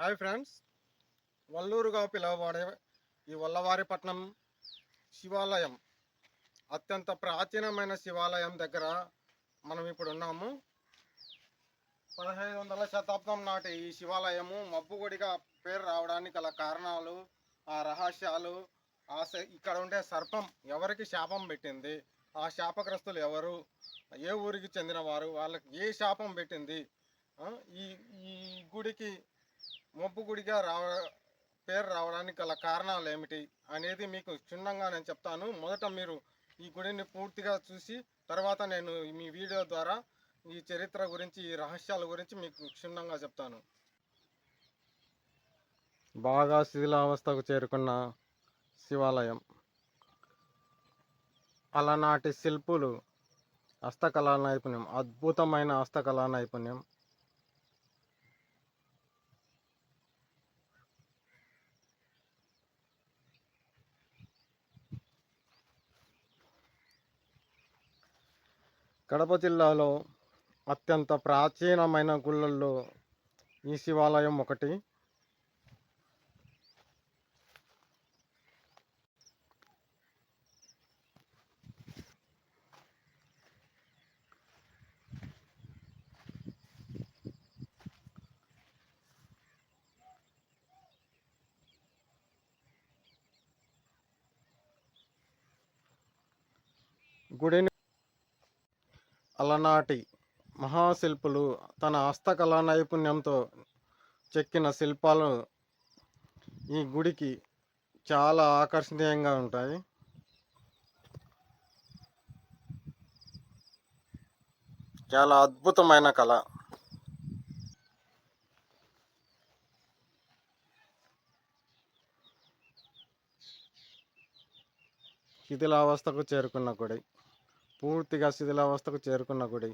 Hi friends, వల్లూరుగా పిలువబడే ఈ వల్లవారిపట్నం శివాలయం అత్యంత ప్రాచీనమైన శివాలయం దగ్గర మనం ఇప్పుడు ఉన్నాము. 1500వ శతాబ్దం నాటి ఈ శివాలయము మబ్బుగుడిగా పేరు రావడానికి గల కారణాలు, ఆ రహస్యాలు, ఇక్కడ ఉండే సర్పం ఎవరికి శాపం పెట్టింది, ఆ శాపగ్రస్తులు ఎవరు, ఏ ఊరికి చెందినవారు, వాళ్ళకి ఏ శాపం పెట్టింది, ఈ ఈ గుడికి మబ్బు గుడిగా పేరు రావడానికి గల కారణాలు ఏమిటి అనేది మీకు క్షుణ్ణంగా నేను చెప్తాను. మొదట మీరు ఈ గుడిని పూర్తిగా చూసి తర్వాత నేను మీ వీడియో ద్వారా ఈ చరిత్ర గురించి, ఈ రహస్యాల గురించి మీకు క్షుణ్ణంగా చెప్తాను. బాగా శిథిలావస్థకు చేరుకున్న శివాలయం, అలనాటి శిల్పులు హస్తకళా నైపుణ్యం, అద్భుతమైన హస్తకళా నైపుణ్యం. కడప జిల్లాలో అత్యంత ప్రాచీనమైన గుళ్ళల్లో ఈ శివాలయం ఒకటి. గుడిని అలనాటి మహాశిల్పులు తన హస్తకళా నైపుణ్యంతో చెక్కిన శిల్పాలు ఈ గుడికి చాలా ఆకర్షణీయంగా ఉంటాయి. చాలా అద్భుతమైన కళ. శిథిలావస్థకు చేరుకున్న గుడి, పూర్తిగా శిథిలావస్థకు చేరుకున్న గుడి.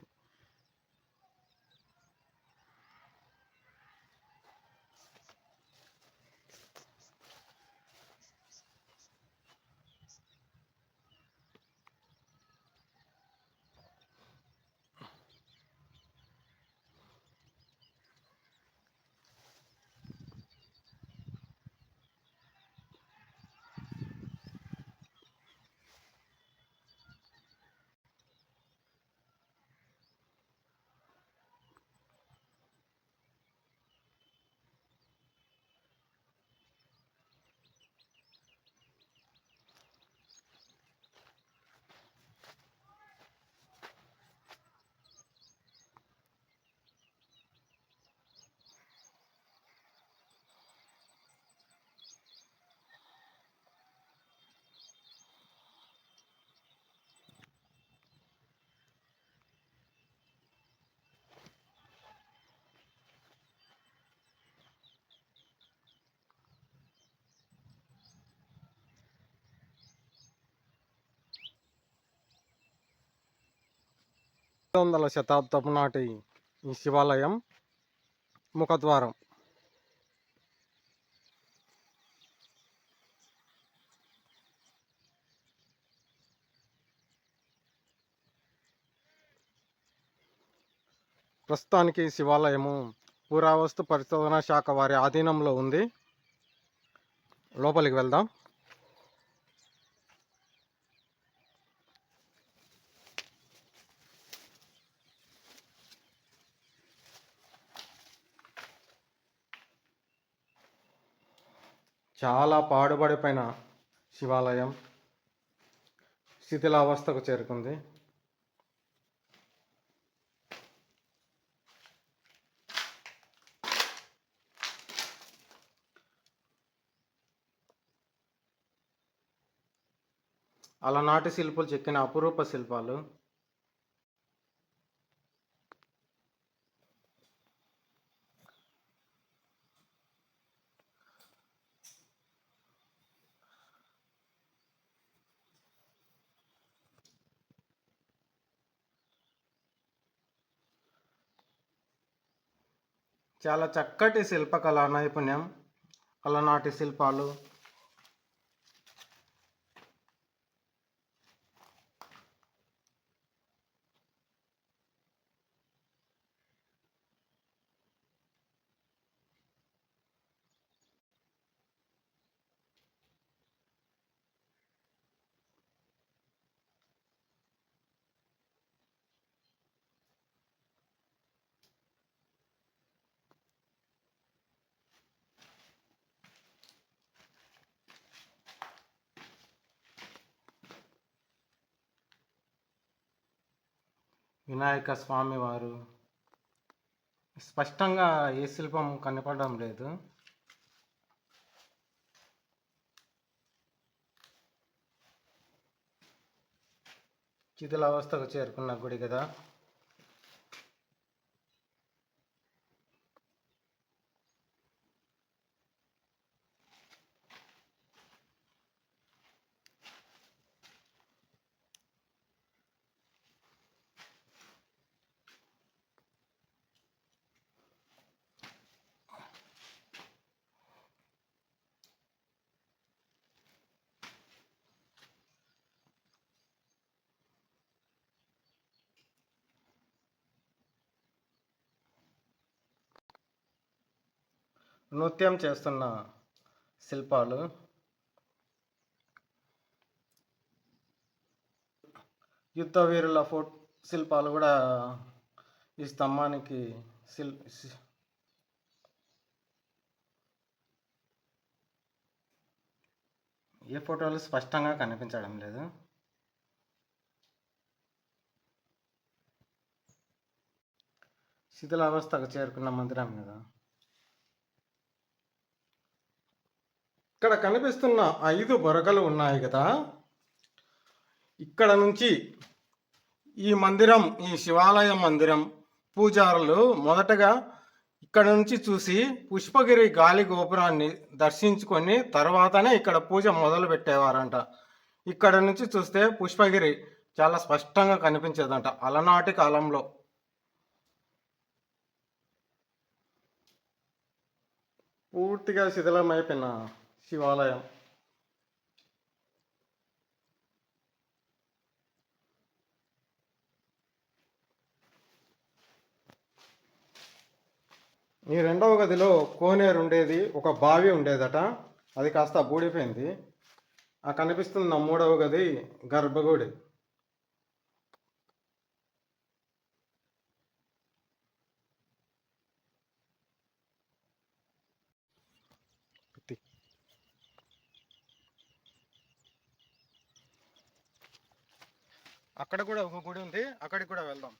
వందల శతాబ్దపు నాటి ఈ శివాలయం ముఖద్వారం. ప్రస్తుతానికి శివాలయము పురావస్తు పరిశోధన శాఖ వారి ఆధీనంలో ఉంది. లోపలికి వెళ్దాం. చాలా పాడుబడిపోయిన శివాలయం శిథిలావస్థకు చేరుకుంది. అలనాటి శిల్పులు చెక్కిన అపురూప శిల్పాలు. చాలా చక్కటి శిల్పకళా నైపుణ్యం, అలనాటి శిల్పాలు. వినాయక స్వామి వారు స్పష్టంగా ఏ శిల్పం కనపడడం లేదు. శిథిలావస్థకు చేరుకున్న గుడి కదా. నృత్యం చేస్తున్న శిల్పాలు, యుద్ధ వీరుల శిల్పాలు కూడా ఈ స్తంభానికి ఏ ఫోటోలు స్పష్టంగా కనిపించడం లేదు. శిథిలావస్థకు చేరుకున్న మందిరం కదా. ఇక్కడ కనిపిస్తున్న 5 బొరకలు ఉన్నాయి కదా. ఇక్కడ నుంచి ఈ మందిరం, ఈ శివాలయ మందిరం పూజారులు మొదటగా ఇక్కడ నుంచి చూసి పుష్పగిరి గాలి గోపురాన్ని దర్శించుకొని తర్వాతనే ఇక్కడ పూజ మొదలు పెట్టేవారంట. ఇక్కడ నుంచి చూస్తే పుష్పగిరి చాలా స్పష్టంగా కనిపించేదంట అలనాటి కాలంలో. పూర్తిగా శిథిలమైపోయిన శివాలయం. ఈ రెండవ గదిలో కోనేరు ఉండేది, ఒక బావి ఉండేదట. అది కాస్త బూడిపోయింది. ఆ కనిపిస్తున్న 3వ గది గర్భగుడి. అక్కడ కూడా ఒక గుడి ఉంది, అక్కడికి కూడా వెళ్దాం.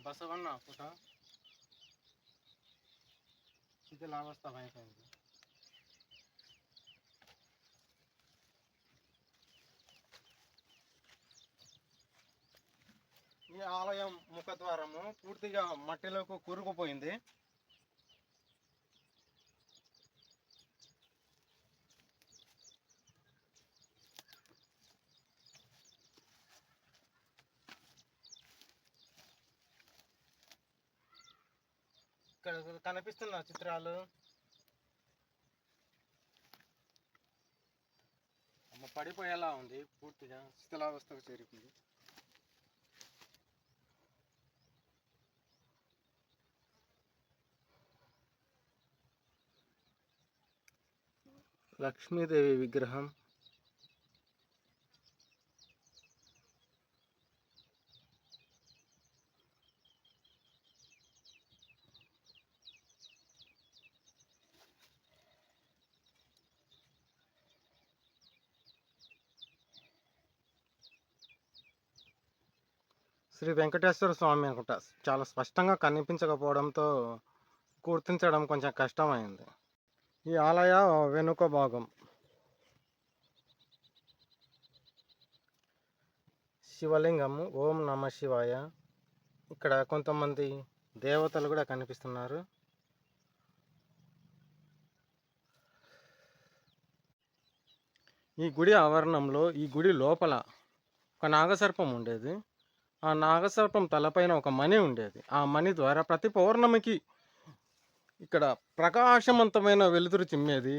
బసవన్న ఫోటో శిథిలావస్థ అయిపోయింది. ఈ ఆలయం ముఖద్వారము పూర్తిగా మట్టిలోకి కూరుకుపోయింది. ఇక్కడ కనిపిస్తున్న చిత్రాలు పడిపోయేలా ఉంది, పూర్తిగా శిథిలావస్థకు చేరుకుంది. లక్ష్మీదేవి విగ్రహం, శ్రీ వెంకటేశ్వర స్వామి అనుకుంటా. చాలా స్పష్టంగా కనిపించకపోవడంతో గుర్తించడం కొంచెం కష్టమైంది. ఈ ఆలయ వెనుక భాగం శివలింగము, ఓం నమ శివాయ. ఇక్కడ కొంతమంది దేవతలు కూడా కనిపిస్తున్నారు. ఈ గుడి ఆవరణంలో, ఈ గుడి లోపల ఒక నాగసర్పం ఉండేది. ఆ నాగసర్పం తలపైన ఒక మణి ఉండేది. ఆ మణి ద్వారా ప్రతి పౌర్ణమికి ఇక్కడ ప్రకాశవంతమైన వెలుతురు చిమ్మేది.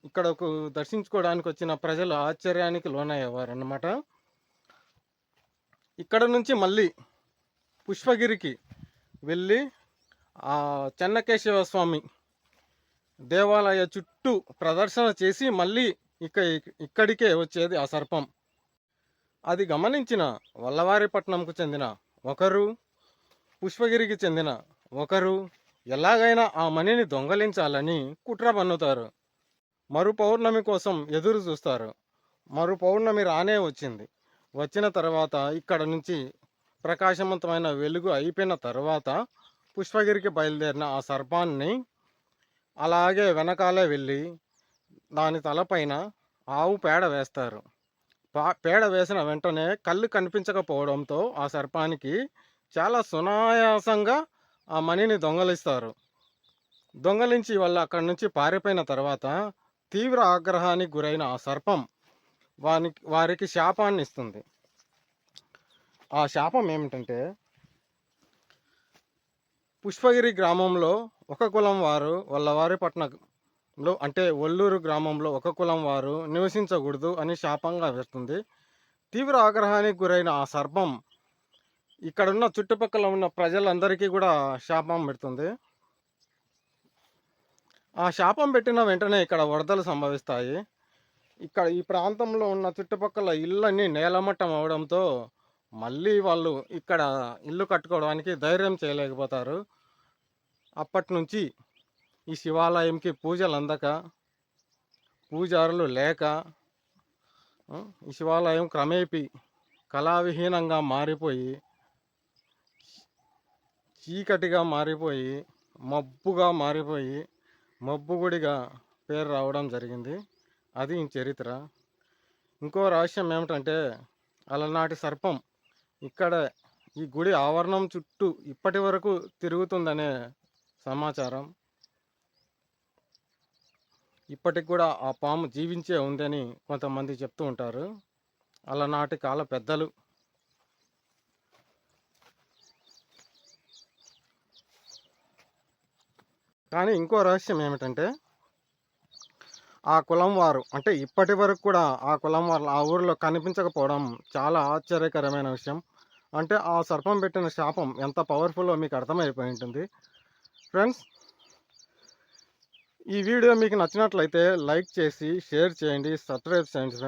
ఇక్కడకు దర్శించుకోవడానికి వచ్చిన ప్రజలు ఆశ్చర్యానికి లోనయ్యేవారు అన్నమాట. ఇక్కడ నుంచి మళ్ళీ పుష్పగిరికి వెళ్ళి ఆ చెన్నకేశవ స్వామి దేవాలయ చుట్టూ ప్రదర్శన చేసి మళ్ళీ ఇక ఇక్కడికే వచ్చేది ఆ సర్పం. అది గమనించిన వల్లవారిపట్నంకు చెందిన ఒకరు, పుష్పగిరికి చెందిన ఒకరు ఎలాగైనా ఆ మణిని దొంగలించాలని కుట్ర పన్నుతారు. మరు పౌర్ణమి కోసం ఎదురు చూస్తారు. మరు పౌర్ణమి రానే వచ్చింది. వచ్చిన తర్వాత ఇక్కడ నుంచి ప్రకాశవంతమైన వెలుగు అయిపోయిన తర్వాత పుష్పగిరికి బయలుదేరిన ఆ సర్పాన్ని అలాగే వెనకాలే వెళ్ళి దాని తలపైన ఆవు పేడ వేస్తారు. పేడ వేసిన వెంటనే కళ్ళు కనిపించకపోవడంతో ఆ సర్పానికి చాలా సునాయాసంగా ఆ మణిని దొంగలిస్తారు. దొంగలించి వాళ్ళు అక్కడి నుంచి పారిపోయిన తర్వాత తీవ్ర ఆగ్రహానికి గురైన ఆ సర్పం వారికి శాపాన్ని ఇస్తుంది. ఆ శాపం ఏమిటంటే, పుష్పగిరి గ్రామంలో ఒక కులం వారు వల్లవారిపట్నంలో అంటే ఒల్లూరు గ్రామంలో ఒక కులం వారు నివసించకూడదు అని శాపంగా వేస్తుంది. తీవ్ర ఆగ్రహానికి గురైన ఆ సర్పం ఇక్కడున్న చుట్టుపక్కల ఉన్న ప్రజలందరికీ కూడా శాపం పెడుతుంది. ఆ శాపం పెట్టిన వెంటనే ఇక్కడ వరదలు సంభవిస్తాయి. ఇక్కడ ఈ ప్రాంతంలో ఉన్న చుట్టుపక్కల ఇళ్ళన్నీ నేలమట్టం అవడంతో మళ్ళీ వాళ్ళు ఇక్కడ ఇల్లు కట్టుకోవడానికి ధైర్యం చేయలేకపోతారు. అప్పటి నుంచి ఈ శివాలయంకి పూజలు అందక, పూజారులు లేక ఈ శివాలయం క్రమేపీ కళావిహీనంగా మారిపోయి, చీకటిగా మారిపోయి, మబ్బుగా మారిపోయి, మబ్బుగుడిగా పేరు రావడం జరిగింది. అది ఈ చరిత్ర. ఇంకో రహస్యం ఏమిటంటే, అలనాటి సర్పం ఇక్కడ ఈ గుడి ఆవరణం చుట్టూ ఇప్పటి వరకు తిరుగుతుందనే సమాచారం. ఇప్పటికి కూడా ఆ పాము జీవించే ఉందని కొంతమంది చెప్తూ ఉంటారు, అలనాటి కాల పెద్దలు. కానీ ఇంకో రహస్యం ఏమిటంటే, ఆ కులం వారు అంటే ఇప్పటి వరకు కూడా ఆ కులం వారు ఆ ఊరిలో కనిపించకపోవడం చాలా ఆశ్చర్యకరమైన విషయం. అంటే ఆ సర్పం పెట్టిన శాపం ఎంత పవర్ఫుల్లో మీకు అర్థమైపోయి ఉంటుంది. ఫ్రెండ్స్, ఈ వీడియో మీకు నచ్చినట్లయితే లైక్ చేసి షేర్ చేయండి, సబ్స్క్రైబ్ చేయండి ఫ్రెండ్స్.